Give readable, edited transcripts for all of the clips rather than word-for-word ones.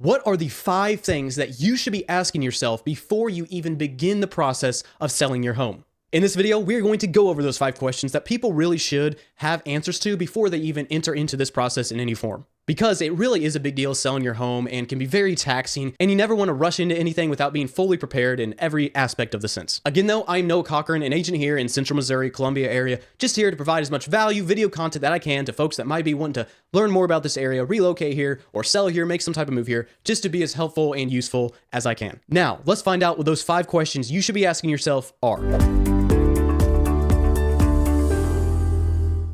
What are the 5 things that you should be asking yourself before you even begin the process of selling your home? In this video, we're going to go over those 5 questions that people really should have answers to before they even enter into this process in any form. Because it really is a big deal selling your home and can be very taxing, and you never want to rush into anything without being fully prepared in every aspect of the sense. Again though, I'm Noah Cochran, an agent here in Central Missouri, Columbia area, just here to provide as much value, video content that I can to folks that might be wanting to learn more about this area, relocate here, or sell here, make some type of move here, just to be as helpful and useful as I can. Now, let's find out what those 5 questions you should be asking yourself are.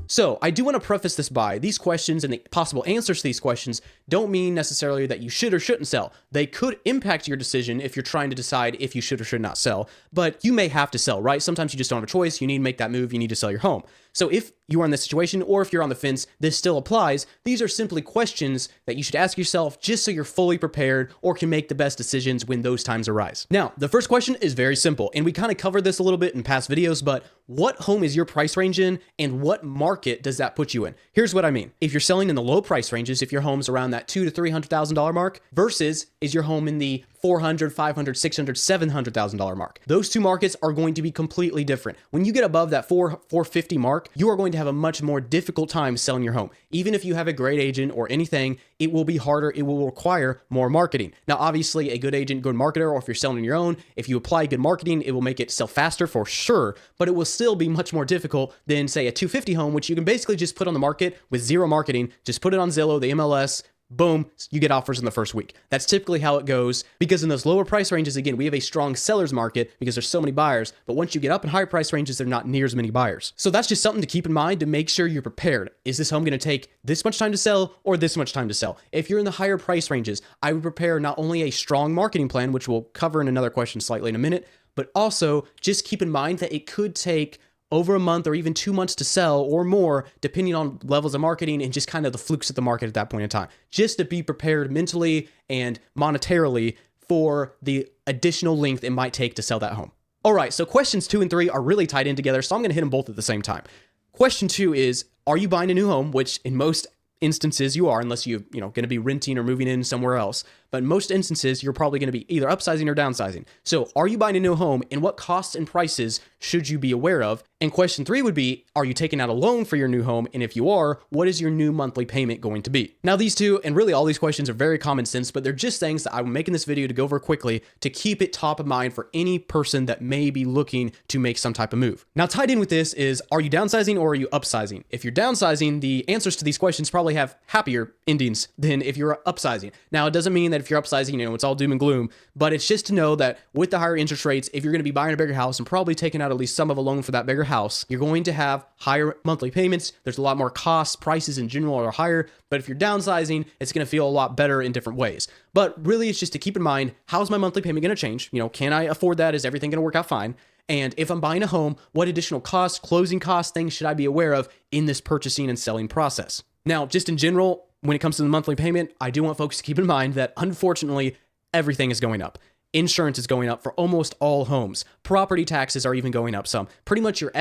So, I do want to preface this by these questions and the possible answers to these questions don't mean necessarily that you should or shouldn't sell. They could impact your decision if you're trying to decide if you should or should not sell, but you may have to sell, right? Sometimes you just don't have a choice. You need to make that move. You need to sell your home. So if you are in this situation, or if you're on the fence, this still applies. These are simply questions that you should ask yourself just so you're fully prepared or can make the best decisions when those times arise. Now, the first question is very simple, and we kind of covered this a little bit in past videos, but what home is your price range in, and what market does that put you in? Here's what I mean. If you're selling in the low price ranges, if your home's around that $200,000 to $300,000 mark, versus is your home in the $400,000, $500,000, $600,000, $700,000 mark. Those two markets are going to be completely different. When you get above that $450,000 mark, you are going to have a much more difficult time selling your home. Even if you have a great agent or anything, it will be harder. It will require more marketing. Now, obviously, a good agent, good marketer, or if you're selling on your own, if you apply good marketing, it will make it sell faster for sure, but it will still be much more difficult than, say, a $250,000 home, which you can basically just put on the market with zero marketing. Just put it on Zillow, the MLS, boom, you get offers in the first week. That's typically how it goes, because in those lower price ranges, again, we have a strong seller's market because there's so many buyers, but once you get up in higher price ranges, there are not near as many buyers. So that's just something to keep in mind to make sure you're prepared. Is this home going to take this much time to sell or this much time to sell? If you're in the higher price ranges, I would prepare not only a strong marketing plan, which we'll cover in another question slightly in a minute, but also just keep in mind that it could take over a month or even 2 months to sell or more, depending on levels of marketing and just kind of the flukes of the market at that point in time, just to be prepared mentally and monetarily for the additional length it might take to sell that home. All right, so questions 2 and 3 are really tied in together, so I'm going to hit them both at the same time. Question 2 is, are you buying a new home? Which in most instances you are, unless you're going to be renting or moving in somewhere else. But in most instances, you're probably going to be either upsizing or downsizing. So are you buying a new home, and what costs and prices should you be aware of? And question 3 would be, are you taking out a loan for your new home? And if you are, what is your new monthly payment going to be? Now, these two, and really all these questions are very common sense, but they're just things that I'm making this video to go over quickly to keep it top of mind for any person that may be looking to make some type of move. Now, tied in with this is, are you downsizing or are you upsizing? If you're downsizing, the answers to these questions probably have happier endings than if you're upsizing. Now, it doesn't mean that if you're upsizing, it's all doom and gloom, but it's just to know that with the higher interest rates, if you're going to be buying a bigger house and probably taking out at least some of a loan for that bigger house, you're going to have higher monthly payments. There's a lot more costs. Prices in general are higher, but if you're downsizing, it's going to feel a lot better in different ways. But really, it's just to keep in mind, how's my monthly payment going to change? Can I afford that? Is everything going to work out fine? And if I'm buying a home, what additional costs, closing costs, things should I be aware of in this purchasing and selling process? Now, just in general, when it comes to the monthly payment, I do want folks to keep in mind that unfortunately, everything is going up. Insurance is going up for almost all homes. Property taxes are even going up some. Pretty much your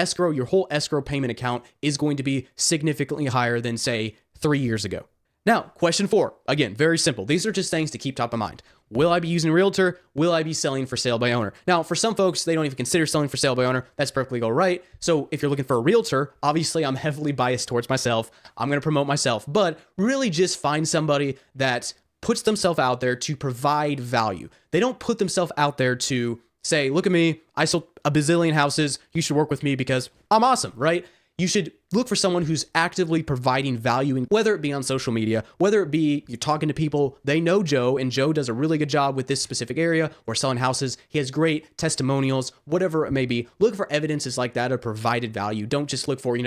whole escrow payment account is going to be significantly higher than, say, 3 years ago. Now, question 4, again, very simple. These are just things to keep top of mind. Will I be using a realtor? Will I be selling for sale by owner? Now, for some folks, they don't even consider selling for sale by owner. That's perfectly all right. So if you're looking for a realtor, obviously I'm heavily biased towards myself. I'm going to promote myself, but really just find somebody that puts themselves out there to provide value. They don't put themselves out there to say, look at me, I sold a bazillion houses. You should work with me because I'm awesome, right? You should look for someone who's actively providing value, and whether it be on social media, whether it be you're talking to people, they know Joe, and Joe does a really good job with this specific area or selling houses. He has great testimonials, whatever it may be. Look for evidences like that of provided value. Don't just look for,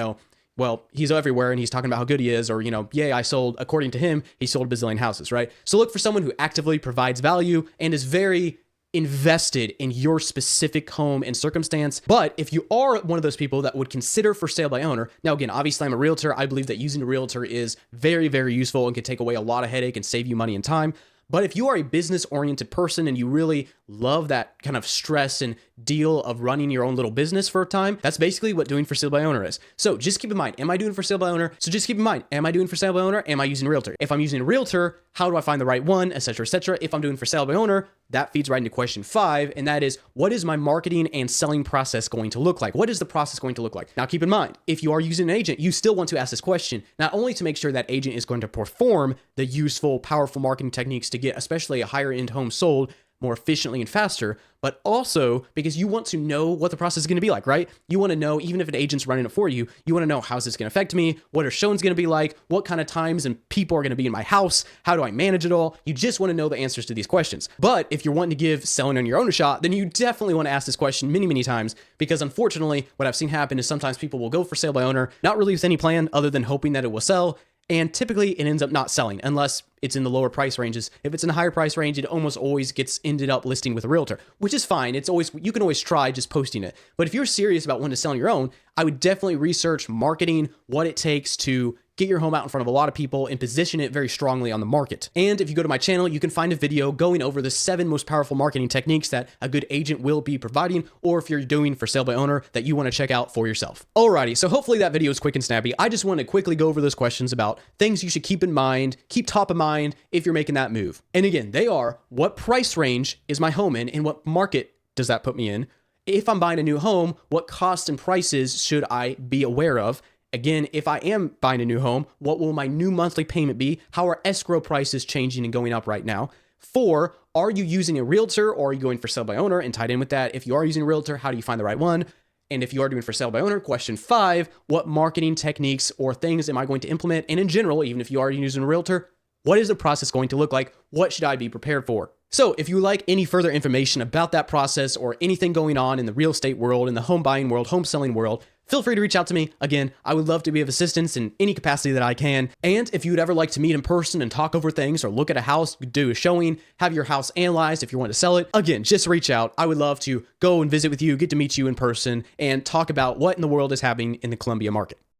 well, he's everywhere and he's talking about how good he is, or, yay, I sold, according to him, he sold a bazillion houses, right? So look for someone who actively provides value and is very invested in your specific home and circumstance. But if you are one of those people that would consider for sale by owner, now again, obviously I'm a realtor. I believe that using a realtor is very, very useful and can take away a lot of headache and save you money and time. But if you are a business oriented person and you really love that kind of stress and deal of running your own little business for a time, that's basically what doing for sale by owner is. So just keep in mind, am I doing for sale by owner? So just keep in mind, am I doing for sale by owner? Am I using a realtor? If I'm using a realtor, how do I find the right one, et cetera, et cetera? If I'm doing for sale by owner, that feeds right into question 5. And that is, what is my marketing and selling process going to look like? What is the process going to look like? Now, keep in mind, if you are using an agent, you still want to ask this question, not only to make sure that agent is going to perform the useful, powerful marketing techniques to get especially a higher end home sold more efficiently and faster, but also because you want to know what the process is going to be like, right? You want to know, even if an agent's running it for you, you want to know, how's this going to affect me? What are showings going to be like? What kind of times and people are going to be in my house? How do I manage it all? You just want to know the answers to these questions. But if you're wanting to give selling on your own a shot, then you definitely want to ask this question many, many times, because unfortunately, what I've seen happen is sometimes people will go for sale by owner, not really with any plan other than hoping that it will sell. And typically it ends up not selling unless it's in the lower price ranges. If it's in a higher price range, it almost always gets ended up listing with a realtor, which is fine. It's always, you can always try just posting it. But if you're serious about wanting to sell on your own, I would definitely research marketing, what it takes to get your home out in front of a lot of people and position it very strongly on the market. And if you go to my channel, you can find a video going over the 7 most powerful marketing techniques that a good agent will be providing, or if you're doing for sale by owner, that you want to check out for yourself. Alrighty, so hopefully that video is quick and snappy. I just want to quickly go over those questions about things you should keep in mind, keep top of mind if you're making that move. And again, they are, what price range is my home in and what market does that put me in? If I'm buying a new home, what costs and prices should I be aware of? Again, if I am buying a new home, what will my new monthly payment be? How are escrow prices changing and going up right now? 4, are you using a realtor or are you going for sale by owner? And tied in with that, if you are using a realtor, how do you find the right one? And if you are doing for sale by owner, question 5, what marketing techniques or things am I going to implement? And in general, even if you are using a realtor, what is the process going to look like? What should I be prepared for? So if you like any further information about that process or anything going on in the real estate world, in the home buying world, home selling world, feel free to reach out to me. Again, I would love to be of assistance in any capacity that I can. And if you'd ever like to meet in person and talk over things or look at a house, do a showing, have your house analyzed if you want to sell it, again, just reach out. I would love to go and visit with you, get to meet you in person, and talk about what in the world is happening in the Columbia market.